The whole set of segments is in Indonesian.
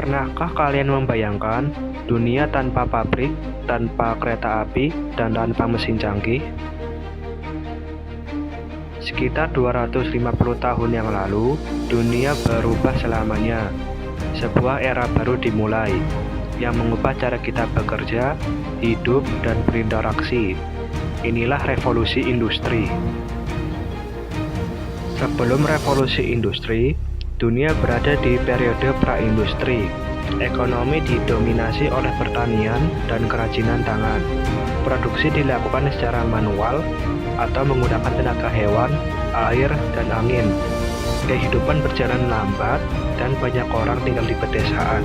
Pernahkah kalian membayangkan dunia tanpa pabrik, tanpa kereta api, dan tanpa mesin canggih? Sekitar 250 tahun yang lalu, dunia berubah selamanya. Sebuah era baru dimulai, yang mengubah cara kita bekerja, hidup, dan berinteraksi. Inilah revolusi industri. Sebelum revolusi industri, dunia berada di periode pra-industri. Ekonomi didominasi oleh pertanian dan kerajinan tangan. Produksi dilakukan secara manual atau menggunakan tenaga hewan, air, dan angin. Kehidupan berjalan lambat dan banyak orang tinggal di pedesaan.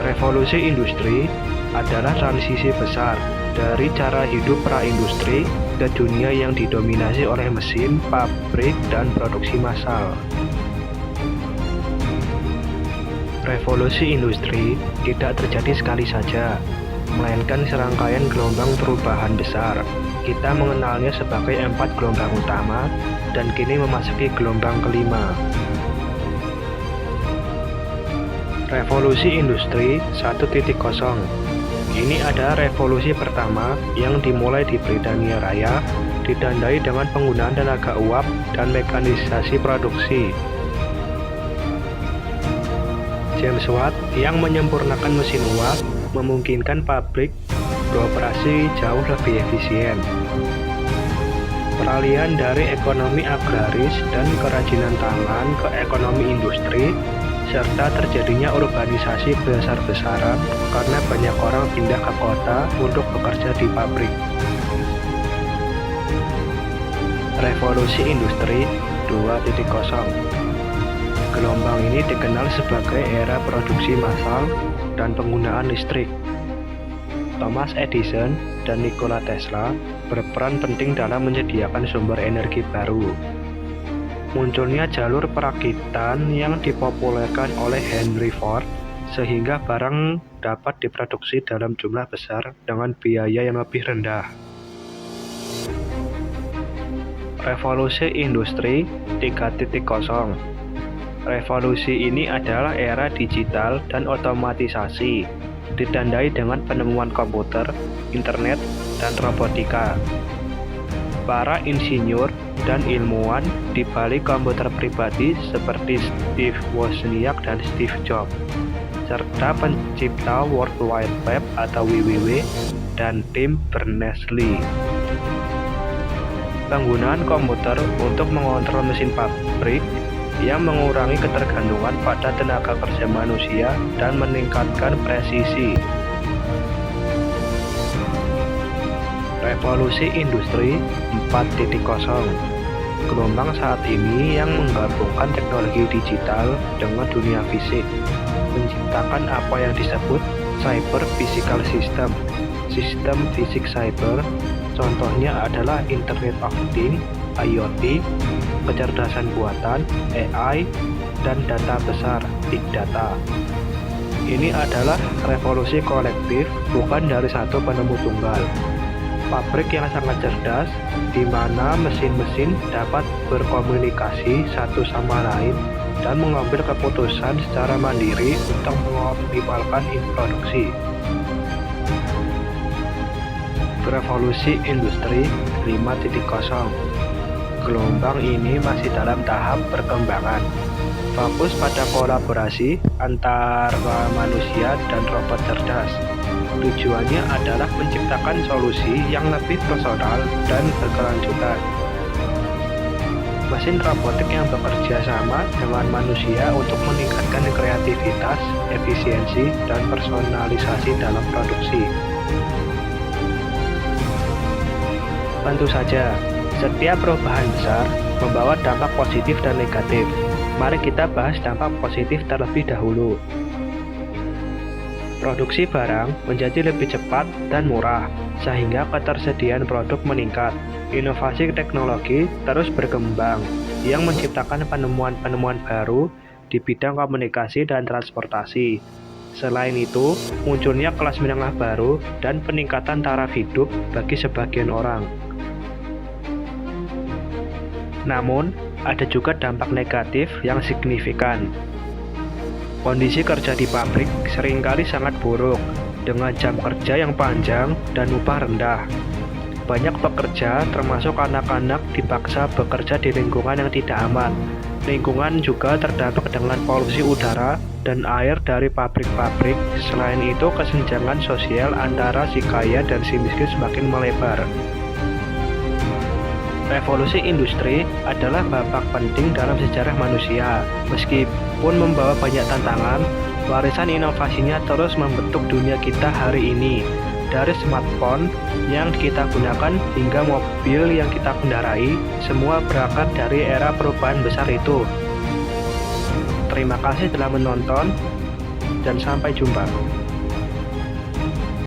Revolusi industri adalah transisi besar dari cara hidup pra-industri ke dunia yang didominasi oleh mesin, pabrik, dan produksi massal. Revolusi industri tidak terjadi sekali saja, melainkan serangkaian gelombang perubahan besar. Kita mengenalnya sebagai 4 gelombang utama, dan kini memasuki gelombang kelima. Revolusi industri 1.0. Ini adalah revolusi pertama yang dimulai di Britania Raya, ditandai dengan penggunaan tenaga uap dan mekanisasi produksi. James Watt yang menyempurnakan mesin uap memungkinkan pabrik beroperasi jauh lebih efisien. Peralihan dari ekonomi agraris dan kerajinan tangan ke ekonomi industri, serta terjadinya urbanisasi besar-besaran karena banyak orang pindah ke kota untuk bekerja di pabrik. Revolusi industri 2.0. Gelombang ini dikenal sebagai era produksi massal dan penggunaan listrik. Thomas Edison dan Nikola Tesla berperan penting dalam menyediakan sumber energi baru. Munculnya jalur perakitan yang dipopulerkan oleh Henry Ford, sehingga barang dapat diproduksi dalam jumlah besar dengan biaya yang lebih rendah. Revolusi industri 3.0. Revolusi ini adalah era digital dan otomatisasi, ditandai dengan penemuan komputer, internet, dan robotika. Para insinyur dan ilmuwan di balik komputer pribadi seperti Steve Wozniak dan Steve Jobs, serta pencipta World Wide Web atau WWW dan Tim Berners-Lee. Penggunaan komputer untuk mengontrol mesin pabrik yang mengurangi ketergantungan pada tenaga kerja manusia dan meningkatkan presisi. Revolusi industri 4.0. Gelombang saat ini yang menggabungkan teknologi digital dengan dunia fisik, menciptakan apa yang disebut cyber physical system, sistem fisik cyber. Contohnya adalah Internet of Things, IoT, kecerdasan buatan, AI, dan data besar, Big Data. Ini adalah revolusi kolektif, bukan dari satu penemu tunggal. Pabrik yang sangat cerdas, di mana mesin-mesin dapat berkomunikasi satu sama lain dan mengambil keputusan secara mandiri untuk mengoptimalkan produksi. Revolusi industri 5.0. Gelombang ini masih dalam tahap perkembangan, fokus pada kolaborasi antara manusia dan robot cerdas. Tujuannya adalah menciptakan solusi yang lebih personal dan berkelanjutan. Mesin robotik yang bekerja sama dengan manusia untuk meningkatkan kreativitas, efisiensi, dan personalisasi dalam produksi. Tentu saja, setiap perubahan besar membawa dampak positif dan negatif. Mari kita bahas dampak positif terlebih dahulu. Produksi barang menjadi lebih cepat dan murah, sehingga ketersediaan produk meningkat. Inovasi teknologi terus berkembang, yang menciptakan penemuan-penemuan baru di bidang komunikasi dan transportasi. Selain itu, munculnya kelas menengah baru dan peningkatan taraf hidup bagi sebagian orang. Namun, ada juga dampak negatif yang signifikan. Kondisi kerja di pabrik seringkali sangat buruk, dengan jam kerja yang panjang dan upah rendah. Banyak pekerja, termasuk anak-anak, dipaksa bekerja di lingkungan yang tidak aman. Lingkungan juga terdampak dengan polusi udara dan air dari pabrik-pabrik. Selain itu, kesenjangan sosial antara si kaya dan si miskin semakin melebar. Revolusi industri adalah babak penting dalam sejarah manusia. Meskipun membawa banyak tantangan, warisan inovasinya terus membentuk dunia kita hari ini. Dari smartphone yang kita gunakan hingga mobil yang kita kendarai, semua berangkat dari era perubahan besar itu. Terima kasih telah menonton, dan sampai jumpa.